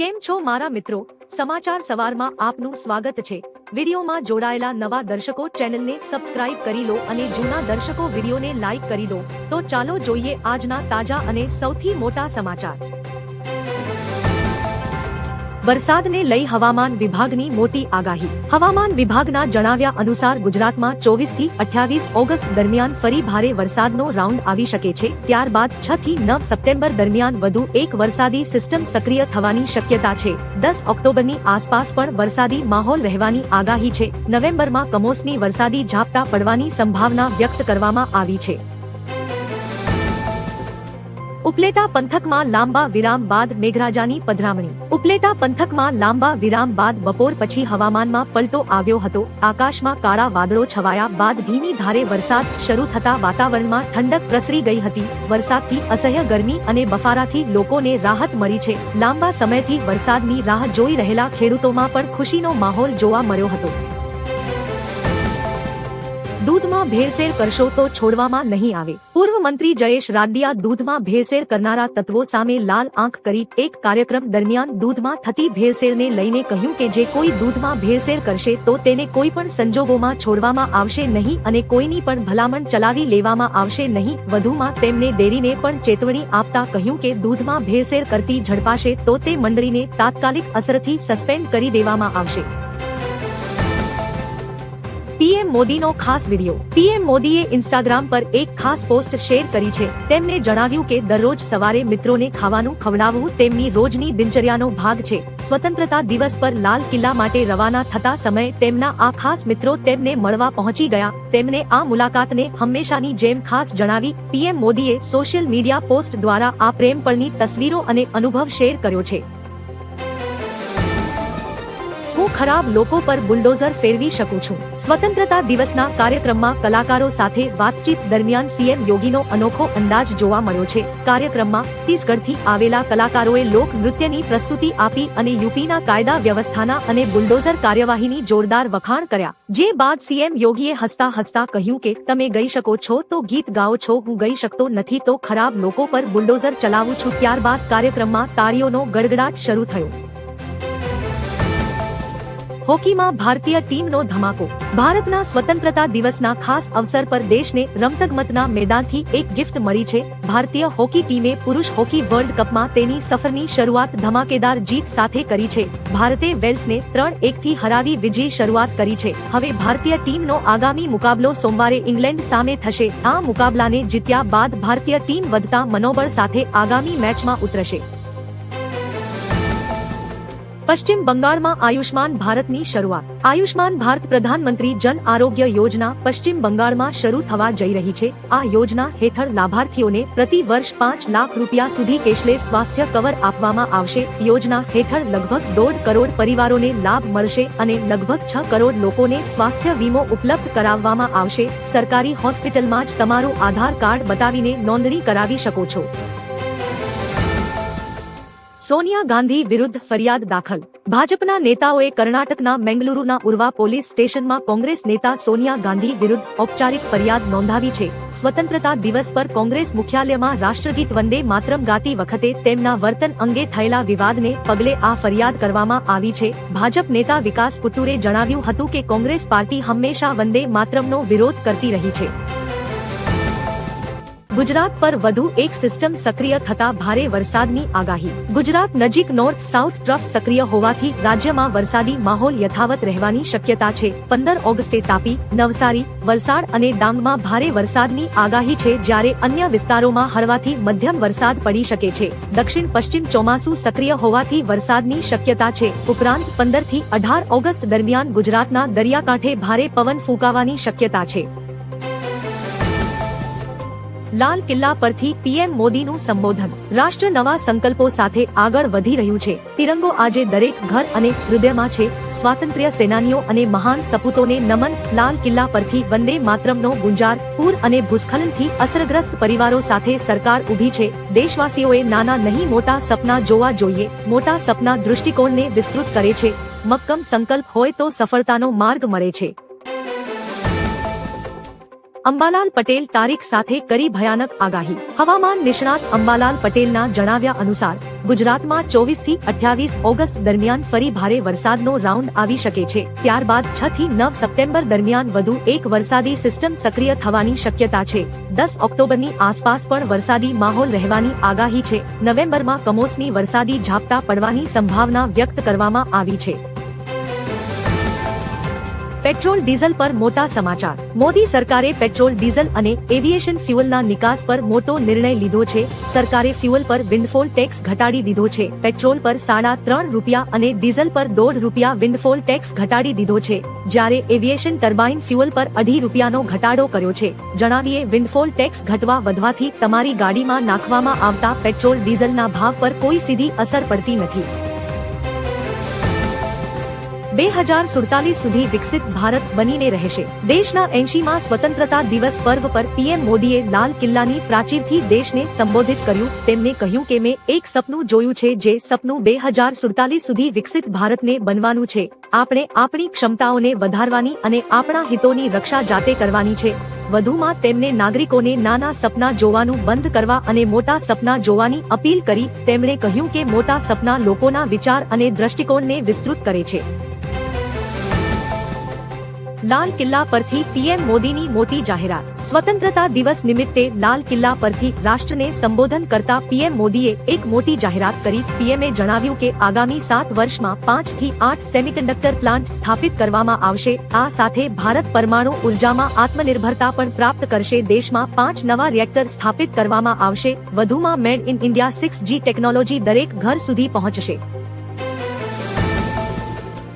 કેમ છો મારા મિત્રો? સમાચાર સવારમાં આપનું સ્વાગત છે। વિડીયોમાં જોડાયેલા નવા દર્શકો ચેનલને સબસ્ક્રાઇબ કરી લો અને જૂના દર્શકો વિડીયોને લાઇક કરી દો। તો ચાલો જોઈએ આજના તાજા અને સૌથી મોટા સમાચાર। વરસાદને લઈ હવામાન વિભાગની મોટી આગાહી। હવામાન વિભાગના જણાવ્યા અનુસાર ગુજરાતમાં 24 થી 28 ઓગસ્ટ દરમિયાન ફરી ભારે વરસાદનો રાઉન્ડ આવી શકે છે। ત્યારબાદ 6 થી 9 સપ્ટેમ્બર દરમિયાન વધુ એક વરસાદી સિસ્ટમ સક્રિય થવાની શક્યતા છે। 10 ઓક્ટોબરની આસપાસ પણ વરસાદી માહોલ રહેવાની આગાહી છે। નવેમ્બરમાં કમોસમી વરસાદી ઝાપટા પડવાની સંભાવના વ્યક્ત કરવામાં આવી છે। ઉપલેટા પંથકમાં લાંબા વિરામ બાદ મેઘરાજાની પધરામણી। ઉપલેટા પંથકમાં લાંબા વિરામ બાદ બપોર પછી હવામાનમાં પલટો આવ્યો હતો। આકાશમાં કાળા વાદળો છવાયા બાદ ધીમી ધારે વરસાદ શરૂ થતા વાતાવરણમાં ઠંડક પ્રસરી ગઈ હતી। વરસાદથી અસહ્ય ગરમી અને બફારાથી લોકોને રાહત મળી છે। લાંબા સમયથી વરસાદની રાહ જોઈ રહેલા ખેડૂતોમાં પણ ખુશીનો માહોલ જોવા મળ્યો હતો। દૂધમાં ભેળસેળ કરશો તો છોડવામાં નહીં આવે। પૂર્વ મંત્રી જયેશ રાદડિયા દૂધમાં ભેળસેળ કરનારા તત્વો સામે લાલ આંખ કરી એક કાર્યક્રમ દરમિયાન દૂધમાં થતી ભેળસેળને લઈને કહ્યું કે જે કોઈ દૂધમાં ભેળસેળ કરશે તો તેને કોઈ પણ સંજોગોમાં છોડવામાં આવશે નહીં અને કોઈની પણ ભલામણ ચલાવી લેવામાં આવશે નહીં। વધુમાં તેમને ડેરીને પણ ચેતવણી આપતા કહ્યું કે દૂધમાં ભેળસેળ કરતી ઝડપાશે તો તે મંડળીને તાત્કાલિક અસરથી સસ્પેન્ડ કરી દેવામાં આવશે। પીએમ મોદીનો ખાસ વિડીયો। પીએમ મોદીએ ઇન્સ્ટાગ્રામ પર એક ખાસ પોસ્ટ શેર કરી છે। તેમણે જણાવ્યું કે દરરોજ સવારે મિત્રોને ખાવાનું ખવડાવવું તેમની રોજની દિનચર્યાનો ભાગ છે। સ્વતંત્રતા દિવસ પર લાલ કિલ્લા માટે રવાના થતા સમયે તેમના આ ખાસ મિત્રો તેમને મળવા પહોંચી ગયા। તેમણે આ મુલાકાતને હંમેશાની જેમ ખાસ જણાવી। પીએમ મોદીએ સોશિયલ મીડિયા પોસ્ટ દ્વારા આ પ્રેમ પળની તસવીરો અને અનુભવ શેર કર્યો છે। હું ખરાબ લોકો પર બુલડોઝર ફેરવી શકું છું। સ્વતંત્રતા દિવસના કાર્યક્રમમાં કલાકારો સાથે વાતચીત દરમિયાન સીએમ યોગીનો અનોખો અંદાજ જોવા મળ્યો છે। કાર્યક્રમમાં છત્તીસગઢથી આવેલા કલાકારોએ લોક નૃત્યની પ્રસ્તુતિ આપી અને યુપીના કાયદા વ્યવસ્થાના અને બુલડોઝર કાર્યવાહીની જોરદાર વખાણ કર્યા। જે બાદ સીએમ યોગીએ હસતા હસતા કહ્યું કે તમે ગઈ શકો છો તો ગીત ગાઓ છો, હું ગઈ શકતો નથી તો ખરાબ લોકો પર બુલડોઝર ચલાવું છું। ત્યારબાદ કાર્યક્રમમાં તાળીઓનો ગડગડાટ શરૂ થયો। હોકીમાં ભારતીય ટીમનો ધમાકો। ભારતના સ્વતંત્રતા દિવસના ખાસ અવસર પર દેશને રમતગમતના મેદાનથી એક ગિફ્ટ મળી છે। ભારતીય હોકી ટીમે પુરુષ હોકી વર્લ્ડ કપમાં તેની સફરની શરૂઆત ધમાકેદાર જીત સાથે કરી છે। ભારતે વેલ્સને 3-1 થી હરાવી વિજયી શરૂઆત કરી છે। હવે ભારતીય ટીમનો આગામી મુકાબલો સોમવારે ઇંગ્લેન્ડ સામે થશે। આ મુકાબલાને જીત્યા બાદ ભારતીય ટીમ વધતા મનોબળ સાથે આગામી મેચમાં ઉતરશે। પશ્ચિમ બંગાળમાં આયુષ્માન ભારતની શરૂઆત। આયુષ્માન ભારત પ્રધાનમંત્રી જન આરોગ્ય યોજના પશ્ચિમ બંગાળમાં શરૂ થવા જઈ રહી છે। આ યોજના હેઠળ લાભાર્થીઓને પ્રતિ વર્ષ 5 લાખ રૂપિયા સુધી કેશલેસ સ્વાસ્થ્ય કવર આપવામાં આવશે। યોજના હેઠળ લગભગ 1.5 કરોડ પરિવારોને લાભ મળશે અને લગભગ 6 કરોડ લોકોને સ્વાસ્થ્ય વીમો ઉપલબ્ધ કરાવવામાં આવશે। સરકારી હોસ્પિટલમાં જ તમારું આધાર કાર્ડ બતાવીને નોંધણી કરાવી શકો છો। સોનિયા ગાંધી વિરુદ્ધ ફરિયાદ દાખલ। ભાજપના નેતાઓએ કર્ણાટકના મેંગલુરુના ઉર્વા પોલીસ સ્ટેશનમાં કોંગ્રેસ નેતા સોનિયા ગાંધી વિરુદ્ધ ઔપચારિક ફરિયાદ નોંધાવી છે। સ્વતંત્રતા દિવસ પર કોંગ્રેસ મુખ્યાલયમાં રાષ્ટ્રગીત વંદે માતરમ ગાતી વખતે તેમના વર્તન અંગે થયેલા વિવાદને પગલે આ ફરિયાદ કરવામાં આવી છે। ભાજપ નેતા વિકાસ પુટ્ટુરે જણાવ્યું હતું કે કોંગ્રેસ પાર્ટી હંમેશા વંદે માતરમનો વિરોધ કરતી રહી છે। ગુજરાત પર વધુ એક સિસ્ટમ સક્રિય થતા ભારે વરસાદની આગાહી। ગુજરાત નજીક નોર્થ સાઉથ ટ્રફ સક્રિય હોવાથી રાજ્યમાં વરસાદી માહોલ યથાવત રહેવાની શક્યતા છે। 15 ઓગસ્ટે તાપી, નવસારી, વલસાડ અને ડાંગમાં ભારે વરસાદની આગાહી છે, જ્યારે અન્ય વિસ્તારોમાં હળવાથી મધ્યમ વરસાદ પડી શકે છે। દક્ષિણ પશ્ચિમ ચોમાસું સક્રિય હોવાથી વરસાદની શક્યતા છે। ઉપરાંત 15 થી 18 ઓગસ્ટ દરમિયાન ગુજરાતના દરિયાકાંઠે ભારે પવન ફૂંકાવાની શક્યતા છે। લાલ કિલ્લા પરથી પીએમ મોદીનું સંબોધન। રાષ્ટ્ર નવા સંકલ્પો સાથે આગળ વધી રહ્યું છે। તિરંગો આજે દરેક ઘર અને હૃદયમાં છે। સ્વાતંત્ર્ય સેનાનીઓ અને મહાન સપૂતોને નમન। લાલ કિલ્લા પરથી વંદે માતરમનો ગુંજાર। પૂર અને ભૂસ્ખલનથી અસરગ્રસ્ત પરિવારો સાથે સરકાર ઊભી છે। દેશવાસીઓએ નાના નહીં મોટા સપના જોવા જોઈએ। મોટા સપના દૃષ્ટિકોણને વિસ્તૃત કરે છે। મક્કમ સંકલ્પ હોય તો સફળતાનો માર્ગ મળે છે। અંબાલાલ પટેલ તારીખ સાથે કરી ભયાનક આગાહી। હવામાન નિષ્ણાત અંબાલાલ પટેલના જણાવ્યા અનુસાર ગુજરાતમાં 24 થી 28 ઓગસ્ટ દરમિયાન ફરી ભારે વરસાદનો રાઉન્ડ આવી શકે છે। ત્યારબાદ 6 થી 9 સપ્ટેમ્બર દરમિયાન વધુ એક વરસાદી સિસ્ટમ સક્રિય થવાની શક્યતા છે। 10 ઓક્ટોબરની આસપાસ પણ વરસાદી માહોલ રહેવાની આગાહી છે। નવેમ્બરમાં કમોસમી વરસાદી ઝાપટા પડવાની સંભાવના વ્યક્ત કરવામાં આવી છે। પેટ્રોલ ડીઝલ પર મોટા સમાચાર। મોદી સરકારે પેટ્રોલ ડીઝલ અને એવિએશન ફ્યુઅલના નિકાસ પર મોટો નિર્ણય લીધો છે। સરકારે ફ્યુઅલ પર વિન્ડફોલ ટેક્સ ઘટાડી દીધો છે। પેટ્રોલ પર ₹3.5 અને ડીઝલ પર ₹1.5 વિન્ડફોલ ટેક્સ ઘટાડી દીધો છે, જ્યારે એવિએશન ટર્બાઇન ફ્યુઅલ પર ₹2.5નો ઘટાડો કર્યો છે। જણાવીએ, વિન્ડફોલ ટેક્સ ઘટવા વધવાથી તમારી ગાડીમાં નાખવામાં આવતા પેટ્રોલ ડીઝલના ભાવ પર કોઈ સીધી અસર પડતી નથી। 2047 સુધી વિકસિત ભારત બનીને રહેશે। દેશના 80મા સ્વતંત્રતા દિવસ પર્વ પર પીએમ મોદીએ લાલ કિલ્લાની પ્રાચીરથી દેશને સંબોધિત કર્યું। તેમણે કહ્યું કે મેં એક સપનું જોયું છે, જે સપનું 2047 સુધી વિકસિત ભારતને બનવાનું છે। આપણે આપણી ક્ષમતાઓને વધારવાની અને આપણા હિતોની રક્ષા જાતે કરવાની છે। વધુમાં તેમણે નાગરિકોને નાના સપના જોવાનું બંધ કરવા અને મોટા સપના જોવાની અપીલ કરી। તેમણે કહ્યું કે મોટા સપના લોકોના વિચાર અને દ્રષ્ટિકોણને વિસ્તૃત કરે છે। લાલ કિલ્લા પરથી પીએમ મોદીની મોટી જાહેરાત। સ્વતંત્રતા દિવસ નિમિત્તે લાલ કિલ્લા પરથી રાષ્ટ્રને સંબોધન કરતા પીએમ મોદીએ એક મોટી જાહેરાત કરી। પીએમએ જણાવ્યું કે આગામી 7 વર્ષમાં 5 થી 8 સેમિકન્ડક્ટર પ્લાન્ટ સ્થાપિત કરવામાં આવશે। આ સાથે ભારત પરમાણુ ઉર્જામાં આત્મનિર્ભરતા પણ પ્રાપ્ત કરશે। દેશમાં 5 નવા રિએક્ટર સ્થાપિત કરવામાં આવશે। વધુમાં made in India 6G technology દરેક ઘર સુધી પહોંચશે।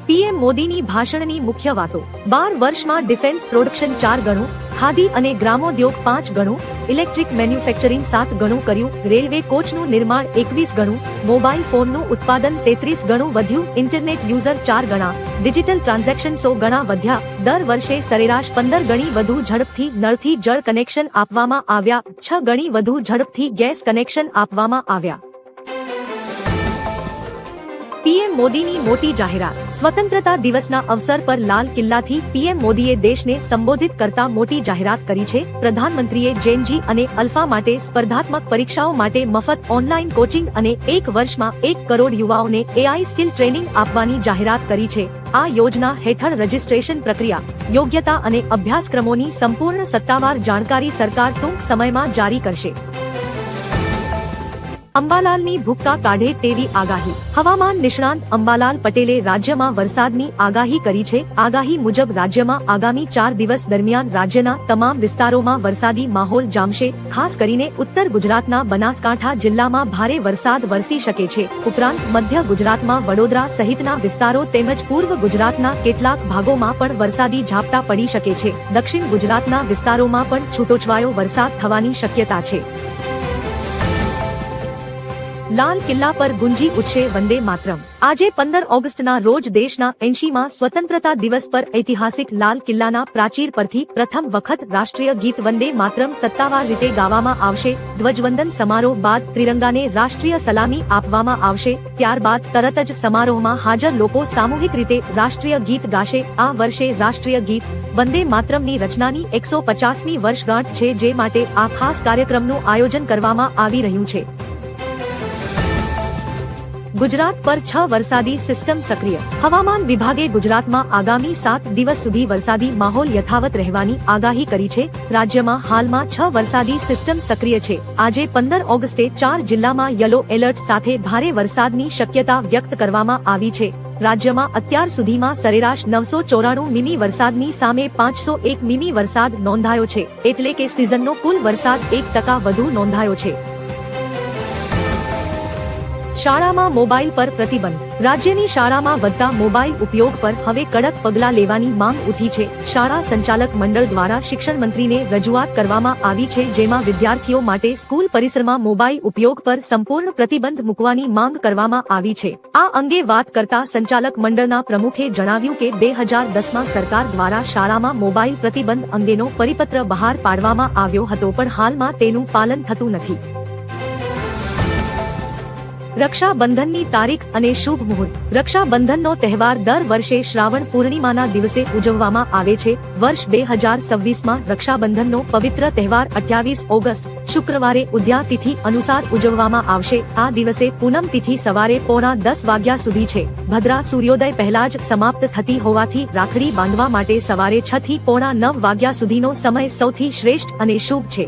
પીએમ મોદીની ભાષણની મુખ્ય વાતો। 12 વર્ષમાં ડિફેન્સ પ્રોડક્શન 4 ગણું, ખાદી અને ગ્રામોદ્યોગ 5 ગણું, ઇલેક્ટ્રિક મેન્યુફેક્ચરિંગ 7 ગણું કર્યું, રેલવે કોચનું નિર્માણ 21 ગણું, મોબાઈલ ફોનનું ઉત્પાદન 33 ગણું વધ્યું, ઇન્ટરનેટ યુઝર 4 ગણા, ડિજિટલ ટ્રાન્ઝેક્શન 100 ગણા વધ્યા। દર વર્ષે સરેરાશ 15 ગણી વધુ ઝડપથી નળથી જળ કનેક્શન આપવામાં આવ્યા। 6 ગણી વધુ ઝડપથી ગેસ કનેક્શન આપવામાં આવ્યા। પીએમ મોદીની મોટી જાહેરાત। સ્વતંત્રતા દિવસના અવસર પર લાલ કિલ્લાથી પીએમ મોદીએ દેશને સંબોધિત કરતા મોટી જાહેરાત કરી છે। પ્રધાનમંત્રીએ જેનજી અને અલ્ફા માટે સ્પર્ધાત્મક પરીક્ષાઓ માટે મફત ઓનલાઈન કોચિંગ અને 1 વર્ષમાં 1 કરોડ યુવાઓને એઆઈ સ્કિલ ટ્રેનિંગ આપવાની જાહેરાત કરી છે। આ યોજના હેઠળ રજિસ્ટ્રેશન પ્રક્રિયા, યોગ્યતા અને અભ્યાસક્રમોની સંપૂર્ણ સત્તાવાર જાણકારી સરકાર ટૂંક સમયમાં જારી કરશે। અંબાલાલની ભૂક્કા કાઢે તેવી આગાહી। હવામાન નિષ્ણાંત અંબાલાલ પટેલે રાજ્યમાં વરસાદની આગાહી કરી છે। આગાહી મુજબ રાજ્યમાં આગામી 4 દિવસ દરમિયાન રાજ્યના તમામ વિસ્તારોમાં વરસાદી માહોલ જામશે। ખાસ કરીને ઉત્તર ગુજરાતના બનાસકાંઠા જિલ્લામાં ભારે વરસાદ વરસી શકે છે। ઉપરાંત મધ્ય ગુજરાતમાં વડોદરા સહિતના વિસ્તારો તેમજ પૂર્વ ગુજરાતના કેટલાક ભાગોમાં પણ વરસાદી ઝાપટા પડી શકે છે। દક્ષિણ ગુજરાતના વિસ્તારોમાં પણ છૂટોછવાયો વરસાદ થવાની શક્યતા છે। લાલ કિલ્લા પર ગુંજી ઉઠશે વંદે માતરમ। આજે 15 ઓગસ્ટના રોજ દેશના 80મા સ્વતંત્રતા દિવસ પર ઐતિહાસિક લાલ કિલ્લાના પ્રાચીર પરથી પ્રથમ વખત રાષ્ટ્રીય ગીત વંદે માતરમ સત્તાવાર રીતે ગાવામાં આવશે। ધ્વજવંદન સમારોહ બાદ ત્રિરંગાને રાષ્ટ્રીય સલામી આપવામાં આવશે। ત્યારબાદ તરત જ સમારોહમાં હાજર લોકો સામૂહિક રીતે રાષ્ટ્રીય ગીત ગાશે। આ વર્ષે રાષ્ટ્રીય ગીત વંદે માતરમની રચનાની 150મી વર્ષગાંઠ છે, જે માટે આ ખાસ કાર્યક્રમનું આયોજન કરવામાં આવી રહ્યું છે। ગુજરાત પર 6 વરસાદી સિસ્ટમ સક્રિય। હવામાન વિભાગે ગુજરાતમાં આગામી 7 દિવસ સુધી વરસાદી માહોલ યથાવત રહેવાની આગાહી કરી છે। રાજ્યમાં હાલમાં 6 વરસાદી સિસ્ટમ સક્રિય છે। આજે 15 ઓગસ્ટે 4 જિલ્લામાં યલો એલર્ટ સાથે ભારે વરસાદની શક્યતા વ્યક્ત કરવામાં આવી છે। રાજ્યમાં અત્યાર સુધીમાં સરેરાશ 994 મીમી વરસાદની સામે 501 મીમી વરસાદ નોંધાયો છે, એટલે કે સિઝનનો કુલ વરસાદ 1% વધુ નોંધાયો છે। શાળામાં મોબાઈલ પર પ્રતિબંધ। રાજ્યની શાળામાં વધતા મોબાઈલ ઉપયોગ પર હવે કડક પગલાં લેવાની માંગ ઉઠી છે। શાળા સંચાલક મંડળ દ્વારા શિક્ષણ મંત્રીને રજૂઆત કરવામાં આવી છે, જેમાં વિદ્યાર્થીઓ માટે સ્કૂલ પરિસરમાં મોબાઈલ ઉપયોગ પર સંપૂર્ણ પ્રતિબંધ મૂકવાની માંગ કરવામાં આવી છે। આ અંગે વાત કરતા સંચાલક મંડળના પ્રમુખે જણાવ્યું કે 2010માં સરકાર દ્વારા શાળામાં મોબાઈલ પ્રતિબંધ અંગેનો પરિપત્ર બહાર પાડવામાં આવ્યો હતો, પણ હાલમાં તેનું પાલન થતું નથી। રક્ષાબંધનની તારીખ અને શુભ મુહૂર્ત. રક્ષાબંધનનો તહેવાર દર વર્ષે શ્રાવણ પૂર્ણિમાના દિવસે ઉજવવામાં આવે છે. વર્ષ 2026માં રક્ષાબંધનનો પવિત્ર તહેવાર 28 ઓગસ્ટ શુક્રવારે ઉદ્યા તિથિ અનુસાર ઉજવવામાં આવશે. આ દિવસે પૂનમ તિથિ સવારે 9:30 વાગ્યા સુધી છે. ભદ્રા સૂર્યોદય પહેલા જ સમાપ્ત થતી હોવાથી રાખડી બાંધવા માટે સવારે 6 થી 8:45 વાગ્યા સુધીનો સમય સૌથી શ્રેષ્ઠ અને શુભ છે.